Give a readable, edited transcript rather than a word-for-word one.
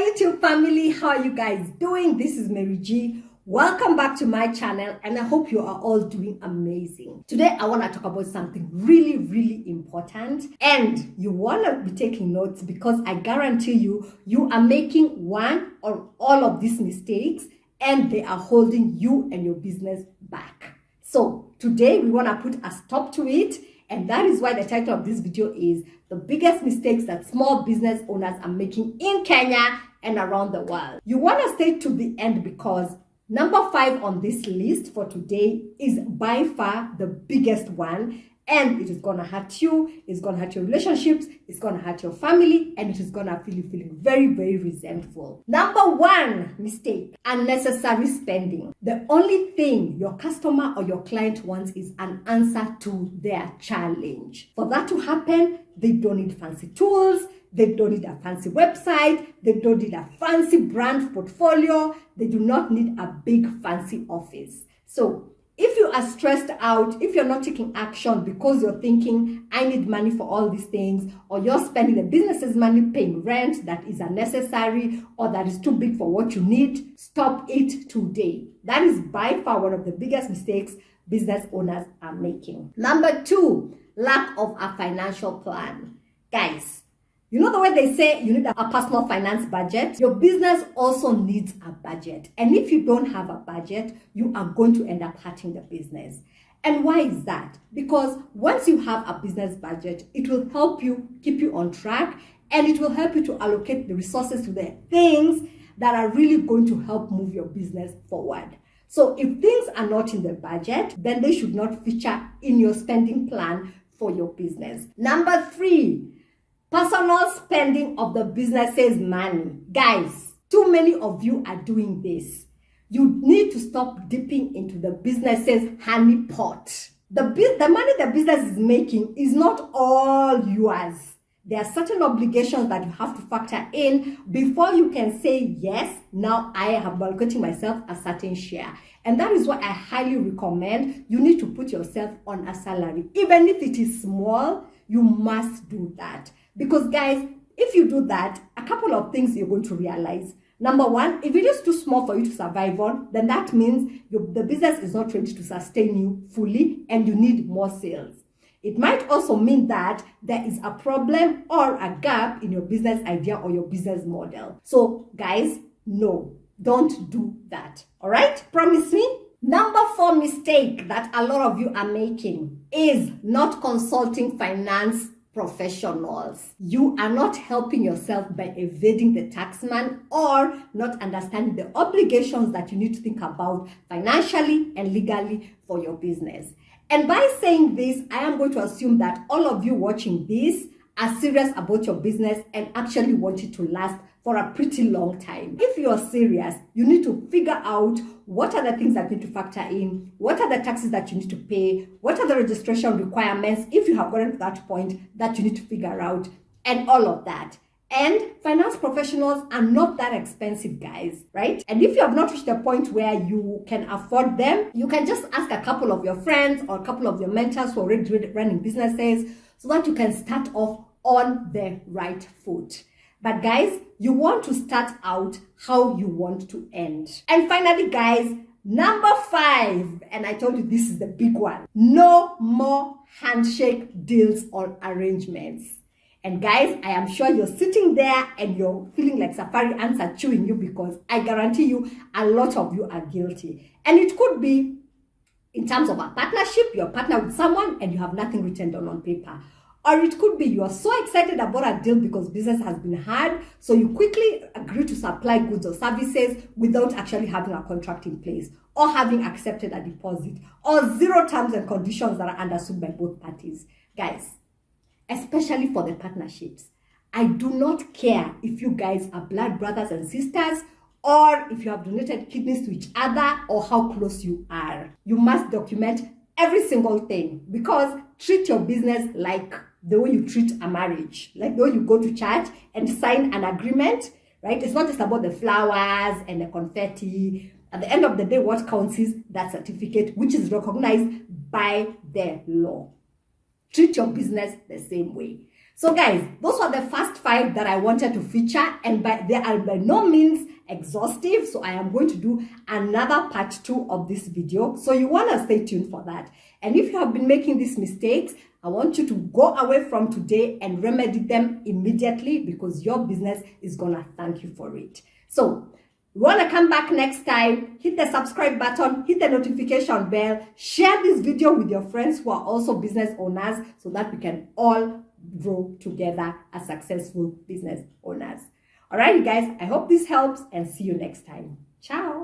YouTube family, how are you guys doing? This is Mary G. Welcome back to my channel and I hope you are all doing amazing. Today I want to talk about something really important and you want to be taking notes because I guarantee you are making one or all of these mistakes and they are holding you and your business back. So today we want to put a stop to it, and that is why the title of this video is the biggest mistakes that small business owners are making in Kenya and around the world. You want to stay to the end because number 5 on this list for today is by far the biggest one, and it is going to hurt you, it's going to hurt your relationships, it's going to hurt your family, and it is going to feel you feeling very resentful. Number 1 mistake: unnecessary spending. The only thing your customer or your client wants is an answer to their challenge. For that to happen, they don't need fancy tools, they don't need a fancy website, they don't need a fancy brand portfolio, they do not need a big fancy office. So if you are stressed out, if you're not taking action because you're thinking, I need money for all these things, or you're spending the business's money paying rent that is unnecessary or that is too big for what you need, stop it today. That is by far one of the biggest mistakes business owners are making. Number 2, lack of a financial plan. Guys, you know the way they say you need a personal finance budget? Your business also needs a budget. And if you don't have a budget, you are going to end up hurting the business. And why is that? Because once you have a business budget, it will help you keep you on track, and it will help you to allocate the resources to the things that are really going to help move your business forward. So if things are not in the budget, then they should not feature in your spending plan for your business. Number 3, personal spending of the business's money. Guys, too many of you are doing this. You need to stop dipping into the business's honey pot. The money the business is making is not all yours. There are certain obligations that you have to factor in before you can say, yes, now I am allocating myself a certain share. And that is why I highly recommend you need to put yourself on a salary. Even if it is small, you must do that. Because guys, if you do that, a couple of things you're going to realize. Number 1, if it is too small for you to survive on, then that means the business is not ready to sustain you fully and you need more sales. It might also mean that there is a problem or a gap in your business idea or your business model. So guys, no, don't do that. All right? Promise me? Number 4 mistake that a lot of you are making is not consulting finance professionals. You are not helping yourself by evading the taxman or not understanding the obligations that you need to think about financially and legally for your business. And by saying this, I am going to assume that all of you watching this are serious about your business and actually want it to last for a pretty long time. If you are serious, you need to figure out what are the things that you need to factor in, what are the taxes that you need to pay, what are the registration requirements if you have gotten to that point that you need to figure out, and all of that. And finance professionals are not that expensive, guys, right? And if you have not reached a point where you can afford them, you can just ask a couple of your friends or a couple of your mentors who are already running businesses so that you can start off on the right foot. But guys, you want to start out how you want to end. And finally, guys, number 5, and I told you this is the big one: no more handshake deals or arrangements. And guys, I am sure you're sitting there and you're feeling like safari ants are chewing you, because I guarantee you a lot of you are guilty. And it could be in terms of a partnership, you're partnered with someone and you have nothing written down on paper. Or it could be you are so excited about a deal because business has been hard, so you quickly agree to supply goods or services without actually having a contract in place or having accepted a deposit, or 0 terms and conditions that are understood by both parties. Guys, especially for the partnerships, I do not care if you guys are blood brothers and sisters, or if you have donated kidneys to each other, or how close you are. You must document every single thing, because treat your business like the way you treat a marriage, like the way you go to church and sign an agreement, right? It's not just about the flowers and the confetti. At the end of the day, what counts is that certificate, which is recognized by the law. Treat your business the same way. So guys, those were the first 5 that I wanted to feature, and they are by no means exhaustive. So I am going to do another part 2 of this video. So you want to stay tuned for that. And if you have been making these mistakes, I want you to go away from today and remedy them immediately, because your business is going to thank you for it. So you want to come back next time, hit the subscribe button, hit the notification bell, share this video with your friends who are also business owners, so that we can all grow together as successful business owners. All right, you guys, I hope this helps, and see you next time. Ciao.